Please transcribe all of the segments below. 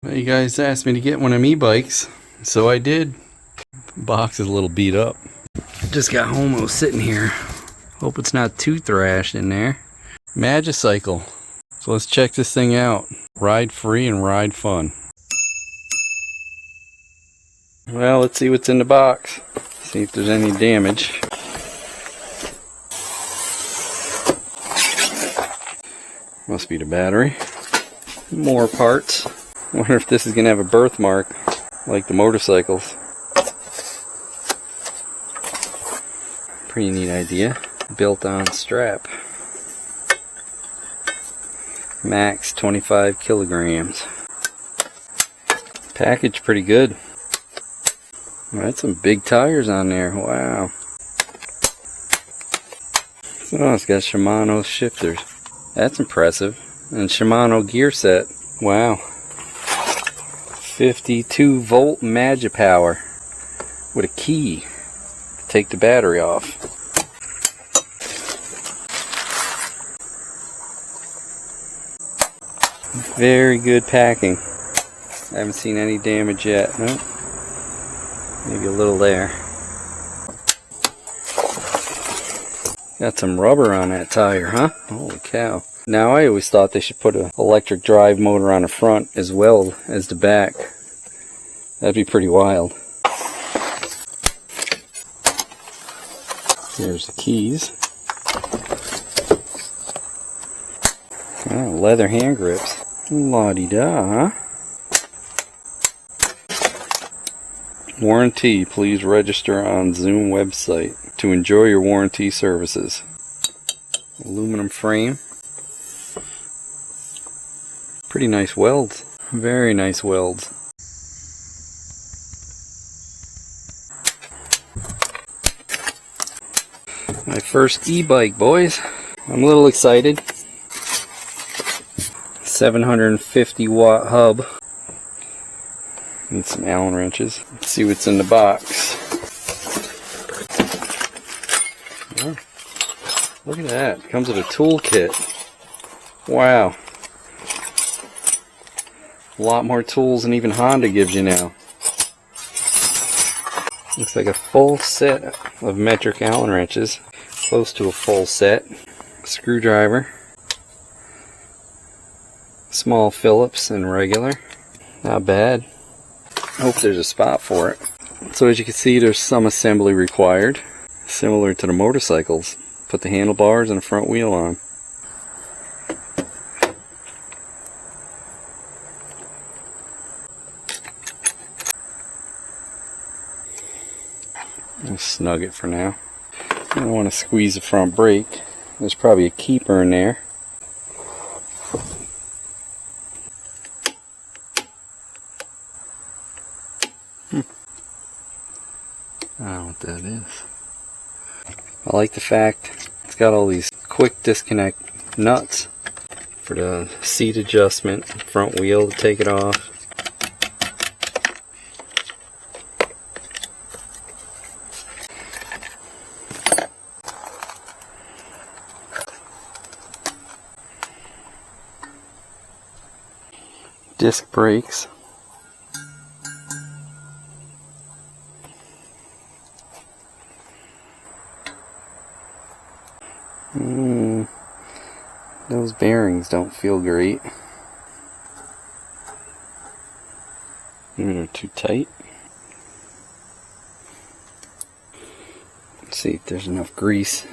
Well, you guys asked me to get one of them e-bikes, so I did. The box is a little beat up. Just got home, it was sitting here. Hope it's not too thrashed in there. MAGICYCLE. So let's check this thing out. Ride free and ride fun. Well, let's see what's in the box. See if there's any damage. Must be the battery. More parts. Wonder if this is gonna have a birthmark like the motorcycles. Pretty neat idea. Built on strap. Max 25 kilograms. Package pretty good. That's some big tires on there. Wow. Oh, it's got Shimano shifters. That's impressive. And Shimano gear set. Wow. 52 volt MAGIPower with a key to take the battery off. Very good packing. I haven't seen any damage yet. Nope. Maybe a little there. Got some rubber on that tire, huh? Holy cow. Now I always thought they should put an electric drive motor on the front as well as the back. That'd be pretty wild. Here's the keys. Oh, leather hand grips. La-di-da, huh? Warranty. Please register on Zoom website to enjoy your warranty services. Aluminum frame. Pretty nice welds. Very nice welds. My first e-bike, boys. I'm a little excited. 750 watt hub. Need some Allen wrenches. Let's see what's in the box. Oh, look at that. It comes with a tool kit. Wow. A lot more tools than even Honda gives you now. Looks like a full set of metric Allen wrenches. Close to a full set. Screwdriver. Small Phillips and regular. Not bad. Hope there's a spot for it. So as you can see, there's some assembly required. Similar to the motorcycles. Put the handlebars and the front wheel on. I'll snug it for now. I don't want to squeeze the front brake. There's probably a keeper in there. I don't know what that is. I like the fact it's got all these quick disconnect nuts for the seat adjustment, front wheel to take it off. Disc brakes. Those bearings don't feel great. Maybe they're too tight. Let's see if there's enough grease.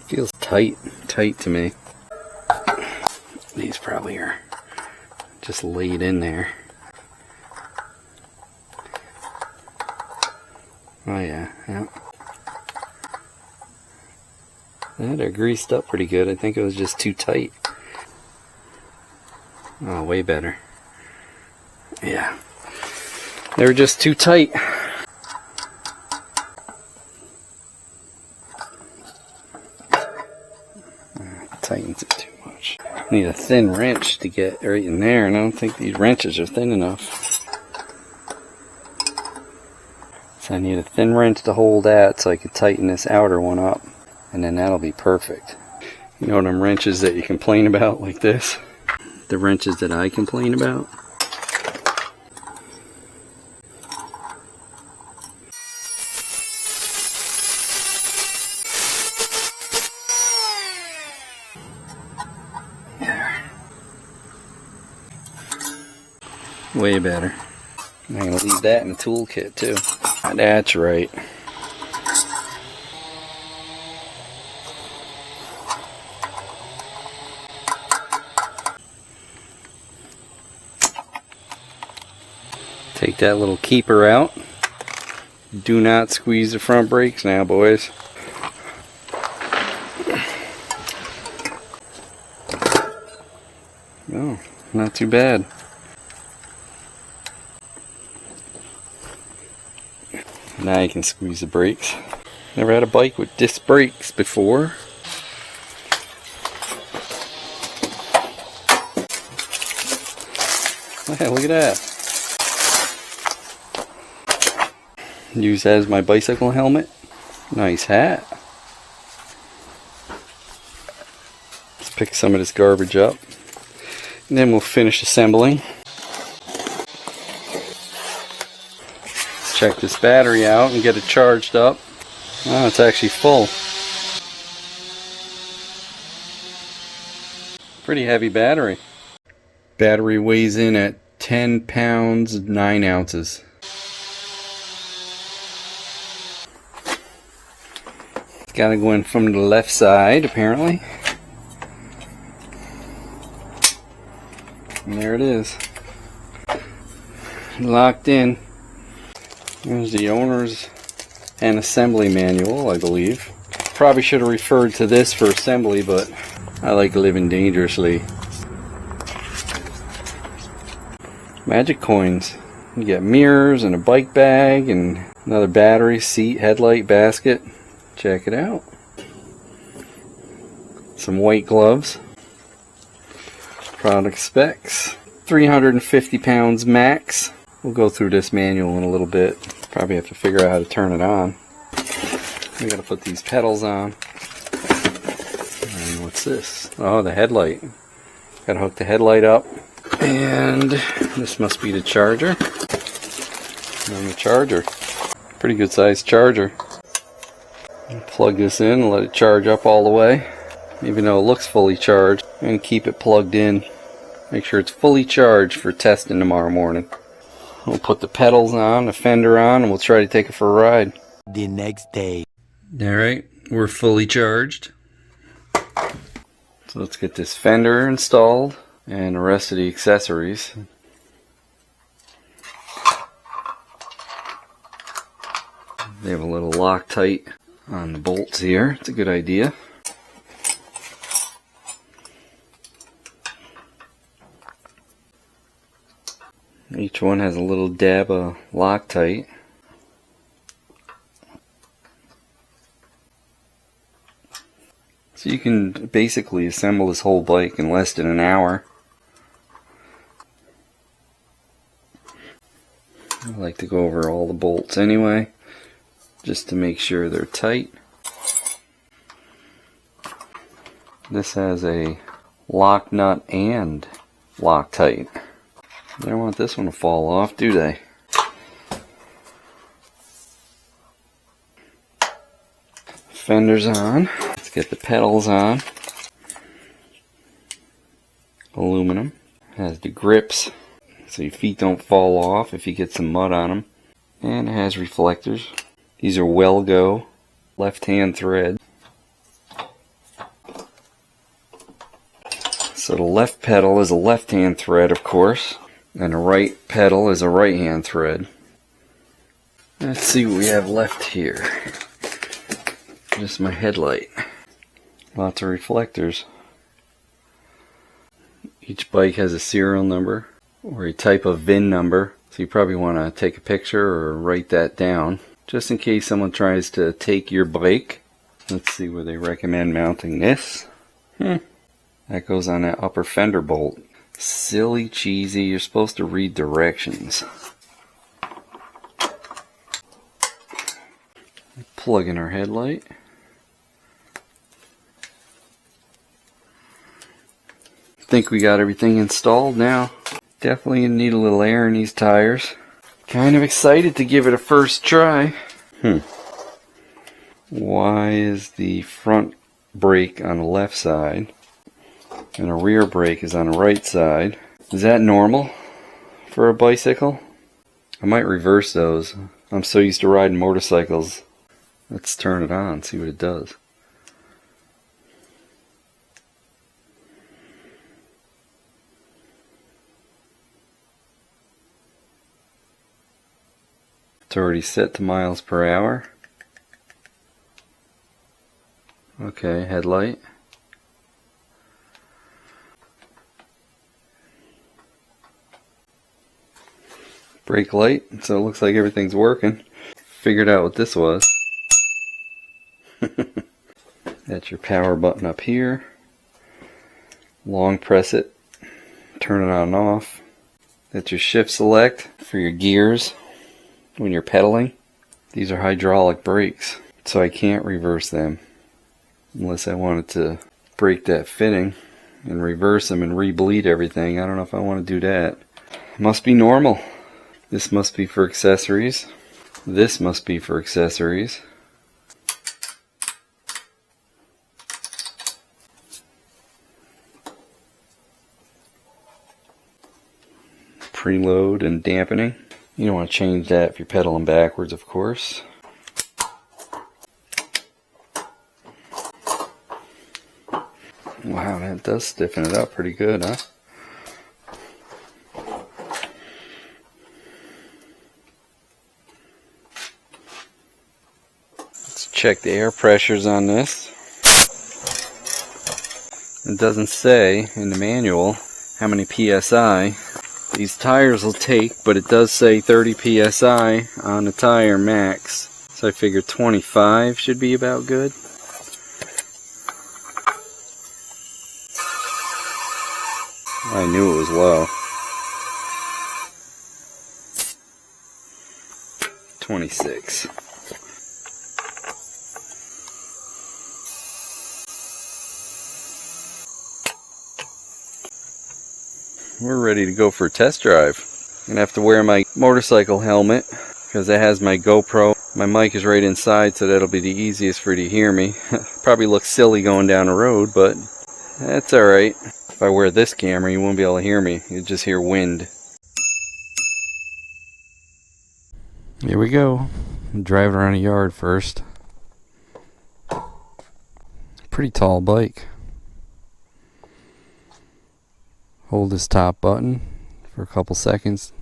Feels tight to me. These probably are just laid in there. Oh yeah, yeah. They're greased up pretty good. I think it was just too tight. Oh, way better. Yeah. They were just too tight. Tightens it too much. Need a thin wrench to get right in there, and I don't think these wrenches are thin enough. So I need a thin wrench to hold that so I can tighten this outer one up, and then that'll be perfect. You know them wrenches that you complain about like this? The wrenches that I complain about? Way better. I'm going to leave that in the toolkit too. That's right. Take that little keeper out. Do not squeeze the front brakes now, boys. Oh, not too bad. Now you can squeeze the brakes. Never had a bike with disc brakes before. Hey, look at that. Use that as my bicycle helmet. Nice hat. Let's pick some of this garbage up. And then we'll finish assembling. Check this battery out and get it charged up. Oh, it's actually full. Pretty heavy battery. Battery weighs in at 10 pounds 9 ounces. It's got to go in from the left side apparently. And there it is. Locked in. There's the owner's and assembly manual, I believe. Probably should have referred to this for assembly, but I like living dangerously. Magic coins. You get mirrors and a bike bag and another battery, seat, headlight, basket. Check it out. Some white gloves. Product specs. 350 pounds max. We'll go through this manual in a little bit. Probably have to figure out how to turn it on. We gotta put these pedals on. And what's this? Oh, the headlight. Gotta hook the headlight up. And this must be the charger. And the charger. Pretty good sized charger. Plug this in and let it charge up all the way. Even though it looks fully charged. And keep it plugged in. Make sure it's fully charged for testing tomorrow morning. We'll put the pedals on, the fender on, and we'll try to take it for a ride. The next day. Alright, we're fully charged. So let's get this fender installed and the rest of the accessories. They have a little Loctite on the bolts here. It's a good idea. Each one has a little dab of Loctite. So you can basically assemble this whole bike in less than an hour. I like to go over all the bolts anyway, just to make sure they're tight. This has a lock nut and Loctite. They don't want this one to fall off, do they? Fender's on. Let's get the pedals on. Aluminum. Has the grips so your feet don't fall off if you get some mud on them. And it has reflectors. These are Well Go left-hand thread. So the left pedal is a left-hand thread, of course. And the right pedal is a right-hand thread. Let's see what we have left here. Just my headlight. Lots of reflectors. Each bike has a serial number or a type of VIN number, so you probably want to take a picture or write that down just in case someone tries to take your bike. Let's see where they recommend mounting this. That goes on that upper fender bolt. Silly Cheezy, you're supposed to read directions. Plug in our headlight. Think we got everything installed now. Definitely gonna need a little air in these tires. Kind of excited to give it a first try. Why is the front brake on the left side and the rear brake is on the right side? Is that normal for a bicycle? I might reverse those. I'm so used to riding motorcycles. Let's turn it on, see what it does. It's already set to miles per hour. Okay, headlight. Brake light, so it looks like everything's working. Figured out what this was. That's your power button up here. Long press it, turn it on and off. That's your shift select for your gears when you're pedaling. These are hydraulic brakes, so I can't reverse them unless I wanted to break that fitting and reverse them and re-bleed everything. I don't know if I want to do that. Must be normal. This must be for accessories. This must be for accessories. Preload and dampening. You don't want to change that if you're pedaling backwards, of course. Wow, that does stiffen it up pretty good, huh? Let's check the air pressures on this. It doesn't say in the manual how many PSI these tires will take, but it does say 30 PSI on the tire max. So I figure 25 should be about good. I knew it was low. 26. We're ready to go for a test drive. I'm gonna have to wear my motorcycle helmet because it has my GoPro. My mic is right inside, so that'll be the easiest for you to hear me. Probably look silly going down the road, but that's alright. If I wear this camera, you won't be able to hear me. You'll just hear wind. Here we go. I'm driving around a yard first. Pretty tall bike. Hold this top button for a couple seconds.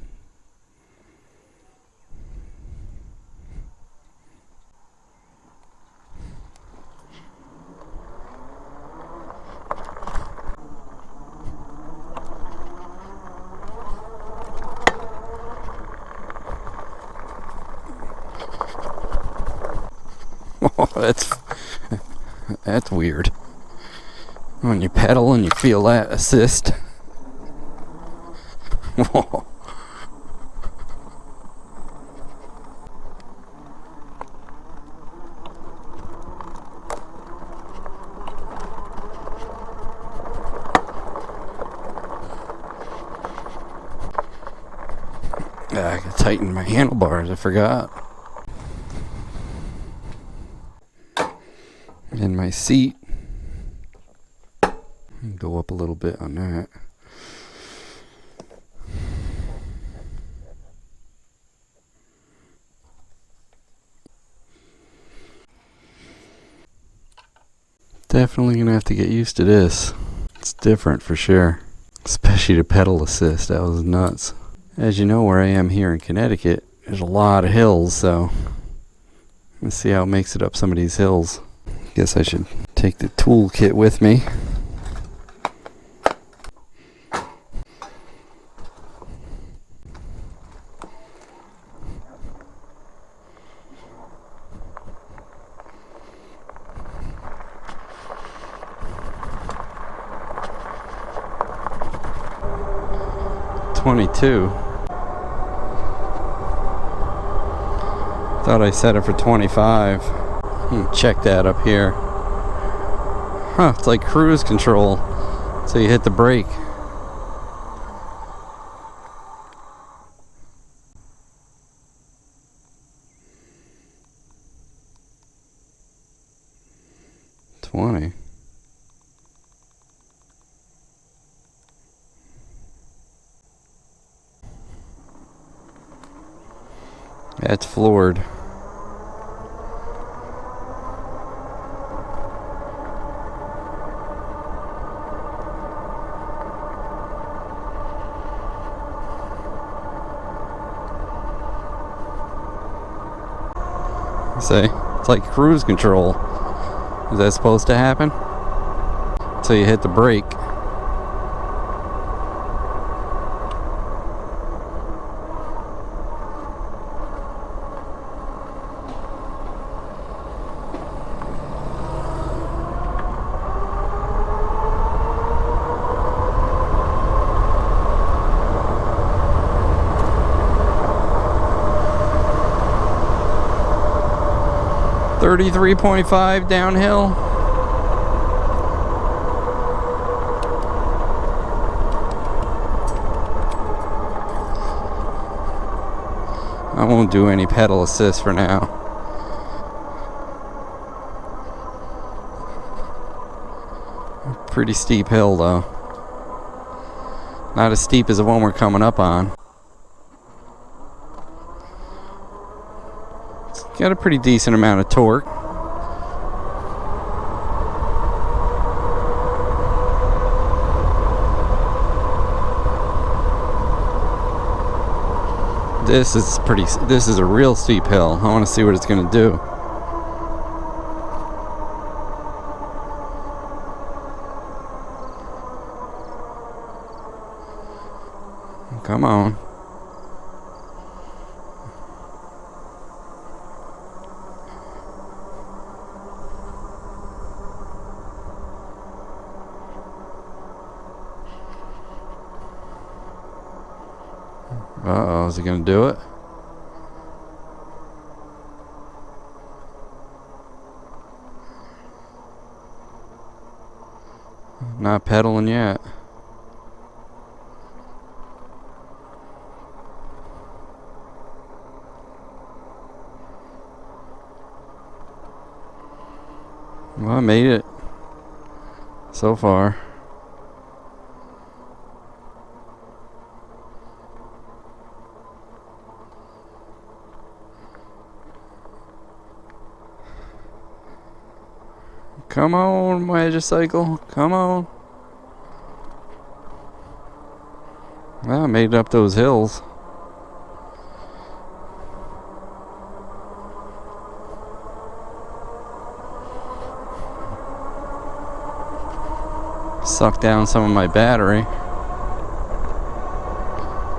Oh, that's weird. When you pedal and you feel that assist. Whoa. I gotta tighten my handlebars, I forgot. And my seat. Go up a little bit on that. Definitely gonna have to get used to this. It's different for sure. Especially the pedal assist, that was nuts. As you know, where I am here in Connecticut, There's a lot of hills, so let's see how it makes it up some of these hills. Guess I should take the tool kit with me. Thought I set it for 25. Check that up here. Huh, it's like cruise control. So you hit the brake. That's floored. See, it's like cruise control. Is that supposed to happen? Until you hit the brake. .5 downhill. I won't do any pedal assist for now. Pretty steep hill though. Not as steep as the one we're coming up on. It's got a pretty decent amount of torque. This is a real steep hill. I want to see what it's going to do. Come on. Uh-oh, is he going to do it? Not pedaling yet. Well, I made it so far. Come on, MAGICYCLE. Come on. Well, I made it up those hills. Sucked down some of my battery.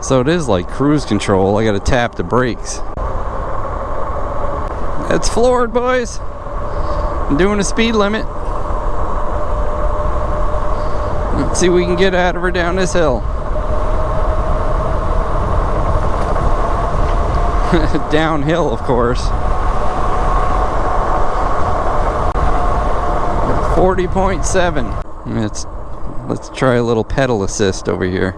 So it is like cruise control. I gotta tap the brakes. It's floored, boys. I'm doing a speed limit. Let's see if we can get out of her down this hill. Downhill, of course. 40.7. Let's try a little pedal assist over here.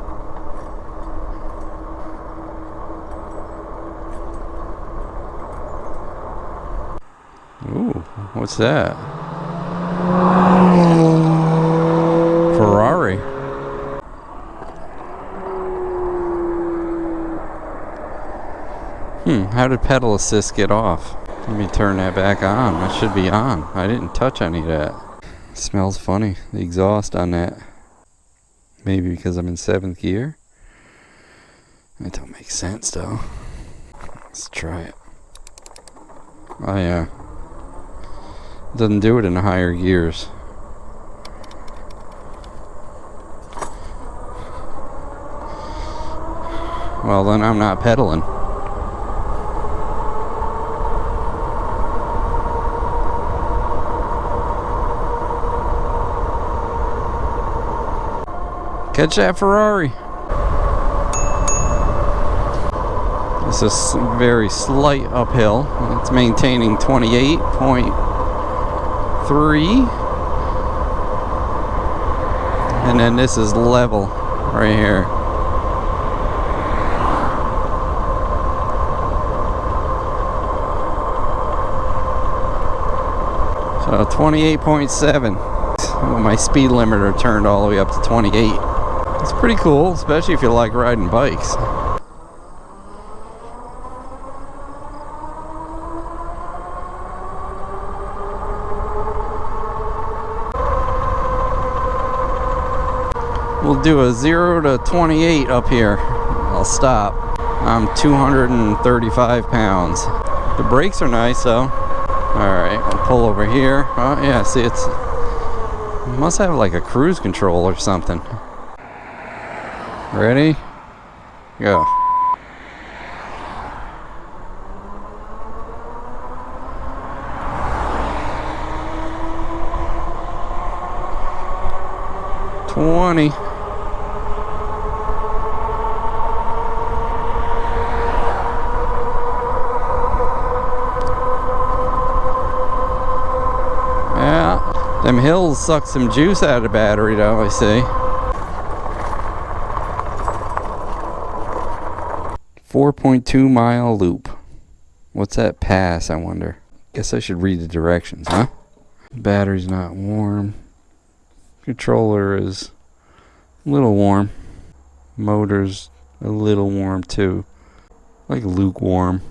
Ooh, what's that? Ferrari. How did pedal assist get off? Let me turn that back on. That should be on. I didn't touch any of that. It smells funny, the exhaust on that. Maybe because I'm in 7th gear. That don't make sense though. Let's try it. Oh yeah. Doesn't do it in the higher gears. Well, then I'm not pedaling. Catch that Ferrari. This is a very slight uphill. It's maintaining 28.3. And then this is level right here. So 28.7. My speed limiter turned all the way up to 28. It's pretty cool, especially if you like riding bikes. We'll do a 0 to 28 up here. I'll stop. I'm 235 pounds. The brakes are nice though. Alright, I'll pull over here. Oh yeah, see it must have like a cruise control or something. Ready? Go. $20. Yeah, them hills suck some juice out of the battery though, I see. 4.2 mile loop. What's that pass, I wonder? Guess I should read the directions, huh? Battery's not warm. Controller is a little warm. Motor's a little warm too. Like lukewarm.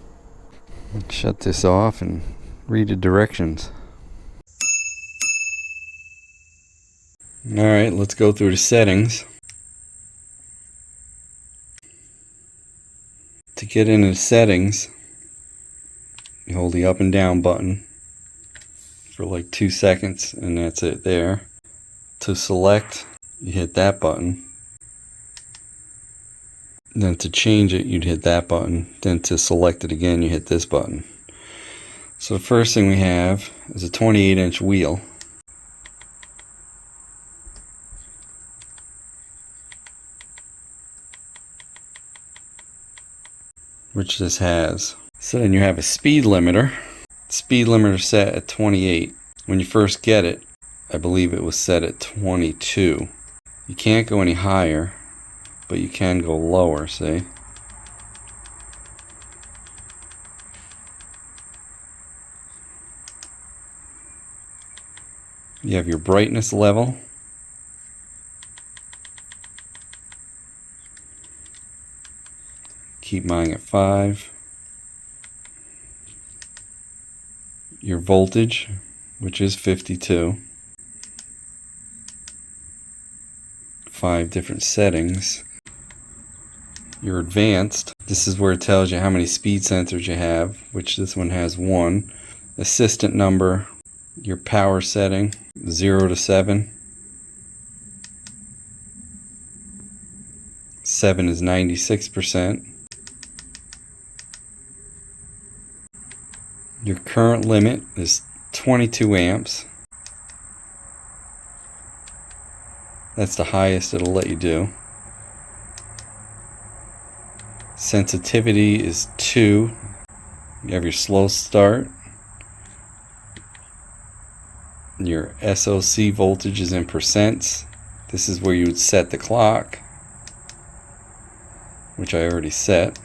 Shut this off and read the directions. Alright, let's go through the settings. To get into the settings, you hold the up and down button for like 2 seconds and that's it there. To select, you hit that button. Then to change it, you'd hit that button. Then to select it again, you hit this button. So the first thing we have is a 28-inch wheel. Which this has. So then you have a speed limiter. Speed limiter set at 28. When you first get it, I believe it was set at 22. You can't go any higher, but you can go lower, see? You have your brightness level. Keep mine at 5. Your voltage, which is 52. 5 different settings. Your advanced, this is where it tells you how many speed sensors you have, which this one has 1. Assistant number, your power setting, 0 to 7. 7 is 96%. Your current limit is 22 amps. That's the highest it'll let you do. Sensitivity is 2. You have your slow start. Your SOC voltage is in percents. This is where you would set the clock, which I already set.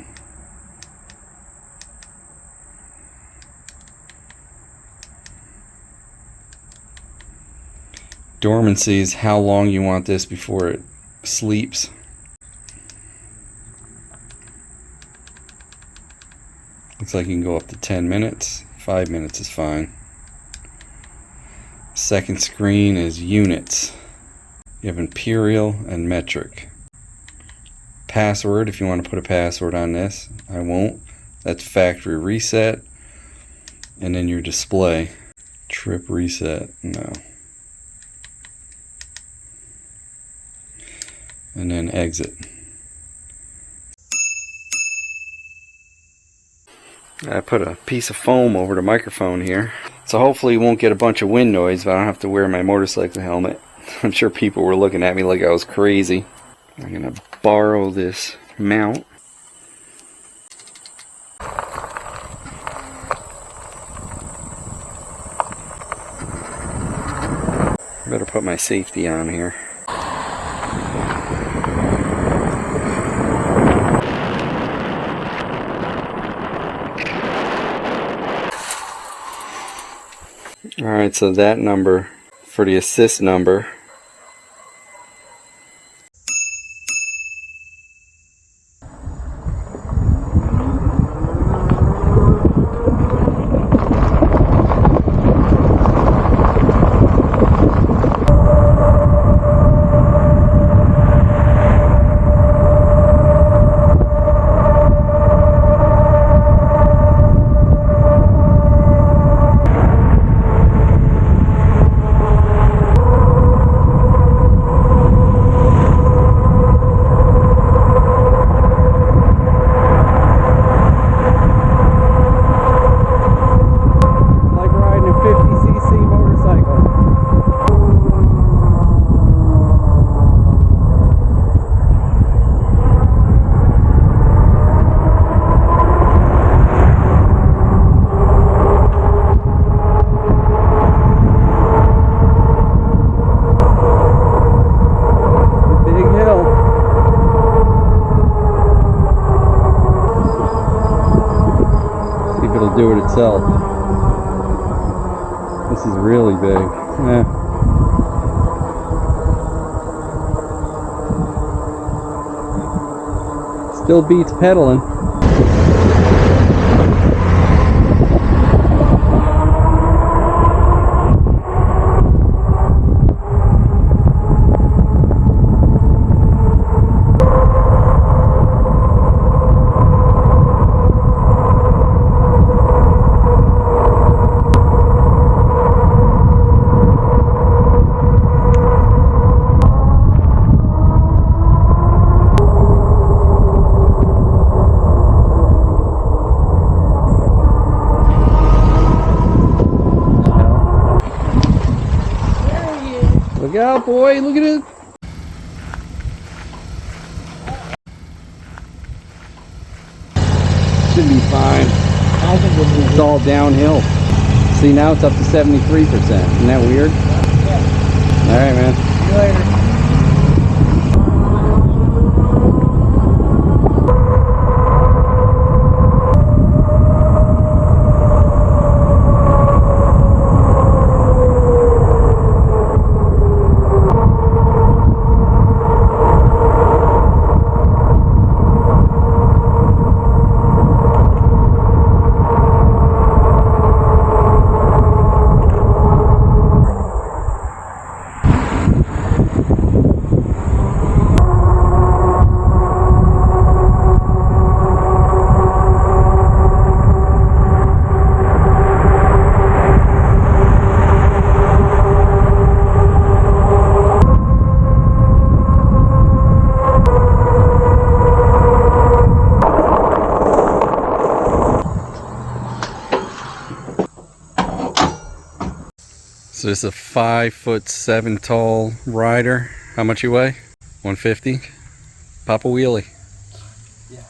Dormancy is how long you want this before it sleeps. Looks like you can go up to 10 minutes. 5 minutes is fine. Second screen is units. You have imperial and metric. Password, if you want to put a password on this. I won't. That's factory reset. And then your display. Trip reset. No. And then exit. I put a piece of foam over the microphone here, so hopefully you won't get a bunch of wind noise, but I don't have to wear my motorcycle helmet. I'm sure people were looking at me like I was crazy. I'm gonna borrow this mount. Better put my safety on here. Alright, so that number for the assist number. Do it itself. This is really big. Still beats pedaling. Look out, boy, look at it. Should be fine. I think it's all downhill. See, now it's up to 73%. Isn't that weird? Yeah. Alright, man. See you later. So this is a 5'7" tall rider. How much you weigh? 150? Pop a wheelie. Yeah.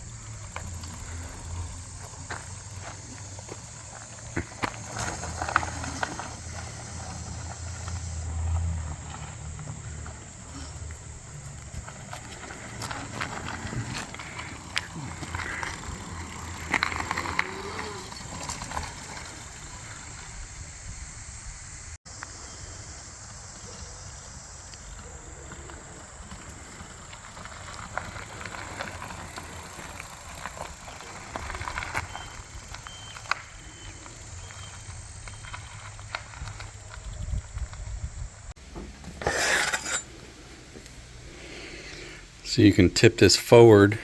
So you can tip this forward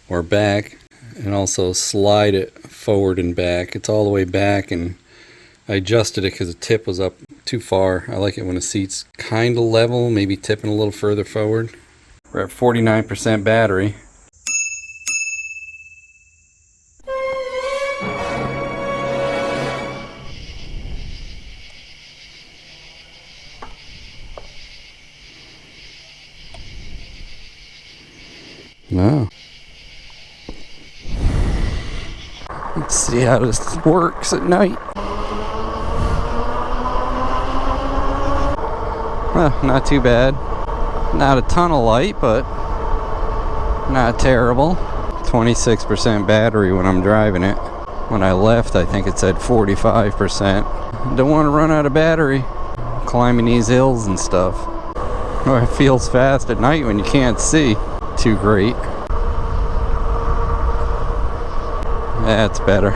or back and also slide it forward and back. It's all the way back, and I adjusted it because the tip was up too far. I like it when the seat's kind of level, maybe tipping a little further forward. We're at 49% battery. No. Let's see how this works at night. Not too bad. Not a ton of light, but not terrible. 26% battery when I'm driving it. When I left, I think it said 45%. Don't want to run out of battery climbing these hills and stuff. Oh, it feels fast at night when you can't see too great. That's better.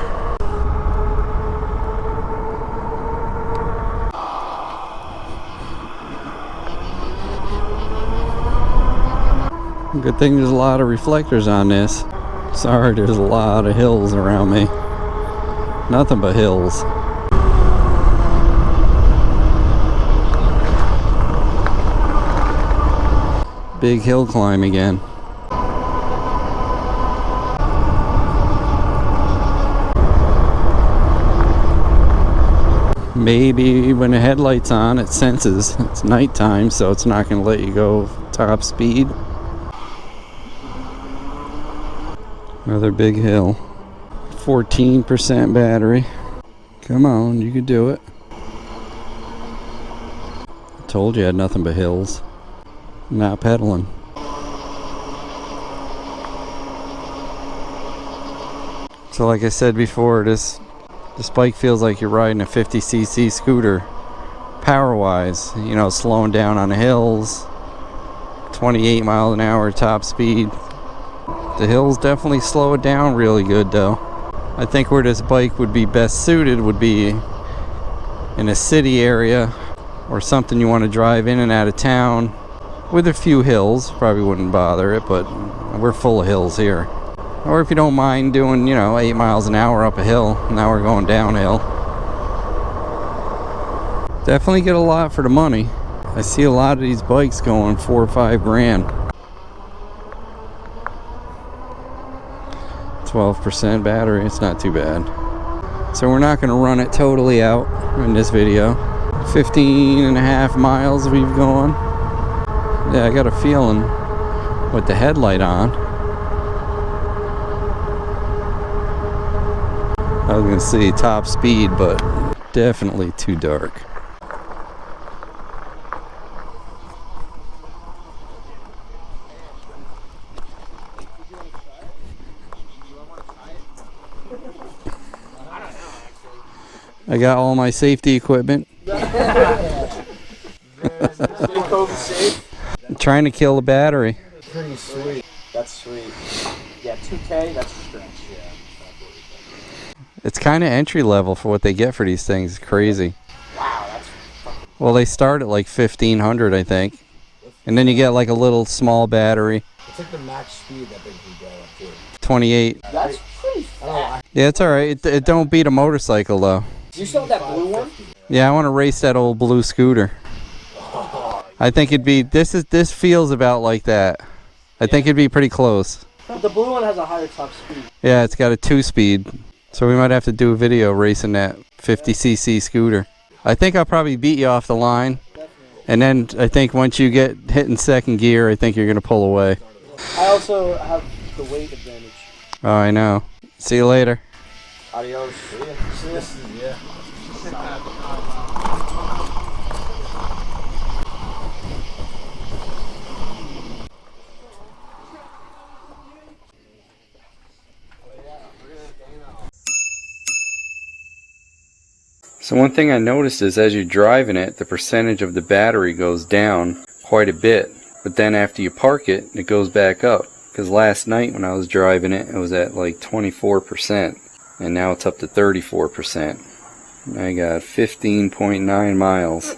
Good thing there's a lot of reflectors on this. Sorry, there's a lot of hills around me. Nothing but hills. Big hill climb again. Maybe when the headlight's on, it senses it's nighttime, so it's not going to let you go top speed. Another big hill. 14% battery. Come on, you could do it. I told you I had nothing but hills. Not pedaling. So like I said before, this bike feels like you're riding a 50cc scooter power wise, you know, slowing down on the hills, 28 miles an hour top speed. The hills definitely slow it down really good though. I think where this bike would be best suited would be in a city area or something you want to drive in and out of town with a few hills. Probably wouldn't bother it, but we're full of hills here. Or if you don't mind doing, you know, 8 miles an hour up a hill. Now we're going downhill. Definitely get a lot for the money. I see a lot of these bikes going 4 or 5 grand. 12% battery, it's not too bad. So we're not going to run it totally out in this video. 15.5 miles we've gone. Yeah, I got a feeling with the headlight on. I was going to say top speed, but definitely too dark. I got all my safety equipment. I'm trying to kill the battery. Pretty sweet. That's sweet. Yeah, 2K, that's a stretch. Yeah. It's kind of entry level for what they get for these things. It's crazy. Wow, that's fucking... Well, they start at like 1500, I think. And then you get like a little small battery. It's like the max speed that they can get up to. 28. That's pretty fast. Yeah, it's alright. It don't beat a motorcycle though. Do you still have that blue one? Yeah, I want to race that old blue scooter. I think it'd be, this feels about like that. I think it'd be pretty close. The blue one has a higher top speed. Yeah, it's got a 2-speed. So we might have to do a video racing that 50cc scooter. I think I'll probably beat you off the line. And then I think once you get hit in second gear, I think you're going to pull away. I also have the weight advantage. Oh, I know. See you later. Adios. See ya. Yeah. So one thing I noticed is as you're driving it, the percentage of the battery goes down quite a bit. But then after you park it, it goes back up. Because last night when I was driving it, it was at like 24%. And now it's up to 34%. I got 15.9 miles.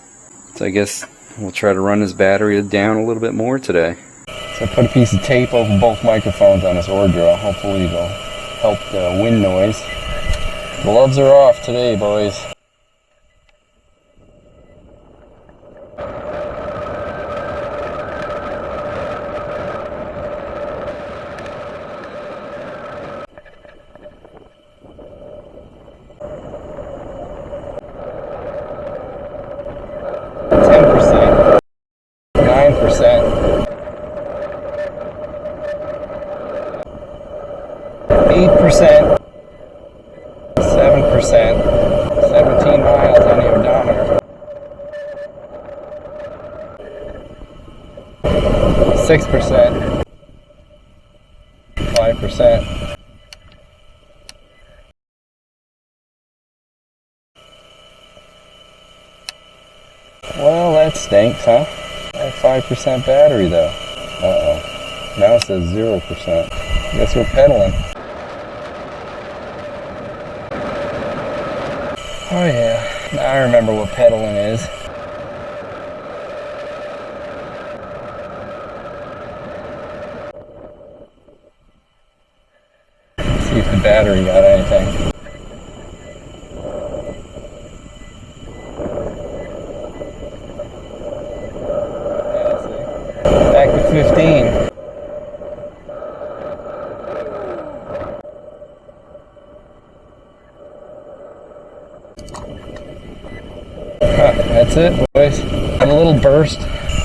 So I guess we'll try to run this battery down a little bit more today. So I put a piece of tape over both microphones on this ore drill. Hopefully it'll help the wind noise. Gloves are off today, boys. %, 7%, 17 miles on the odometer, 6%, 5%. Well, that stinks, huh? That 5% battery though. Uh-oh. Now it says 0%. Guess we're pedaling. Oh yeah, now I remember what pedaling is. Let's see if the battery got anything. Yeah, see. Back to 15. That's it, boys. A little burst. I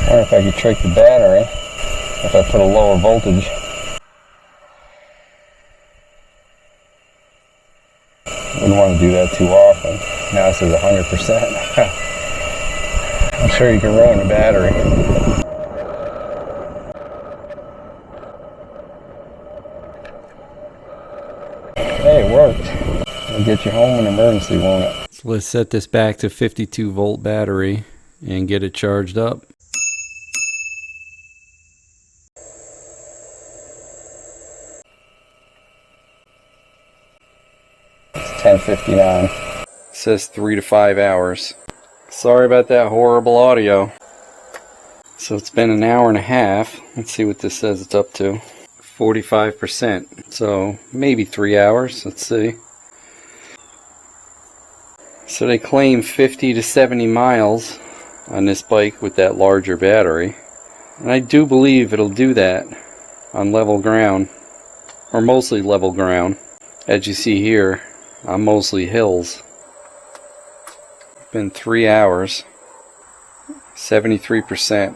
wonder if I could trick the battery if I put a lower voltage. Wouldn't want to do that too often. Now it says 100%. I'm sure you can ruin the battery. Hey, it worked. It'll get you home in an emergency, won't it? So let's set this back to 52 volt battery and get it charged up. It's 10:59. It says 3 to 5 hours. Sorry about that horrible audio. So it's been an hour and a half. Let's see what this says it's up to. 45%. So maybe 3 hours. Let's see. So they claim 50 to 70 miles on this bike with that larger battery. And I do believe it'll do that on level ground, or mostly level ground. As you see here, on mostly hills. It's been 3 hours, 73%.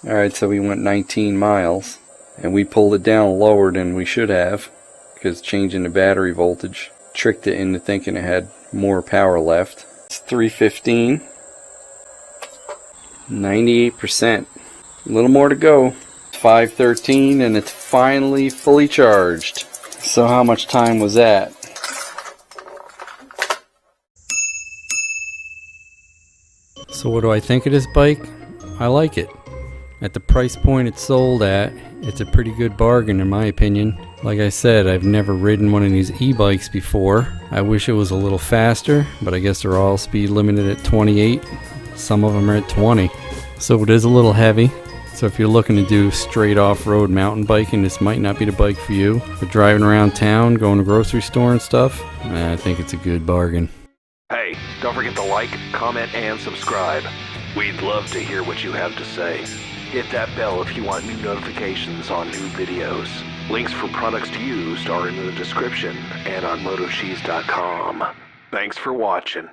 Alright, so we went 19 miles, and we pulled it down lower than we should have, because changing the battery voltage tricked it into thinking it had more power left. It's 3:15, 98%. A little more to go. 5:13 and it's finally fully charged. So how much time was that? So what do I think of this bike? I like it. At the price point it's sold at, it's a pretty good bargain in my opinion. Like I said, I've never ridden one of these e-bikes before. I wish it was a little faster, but I guess they're all speed limited at 28. Some of them are at 20. So it is a little heavy. So if you're looking to do straight off-road mountain biking, this might not be the bike for you. For driving around town, going to the grocery store and stuff, I think it's a good bargain. Hey, don't forget to like, comment, and subscribe. We'd love to hear what you have to say. Hit that bell if you want new notifications on new videos. Links for products used are in the description and on MotoCheez.com. Thanks for watching.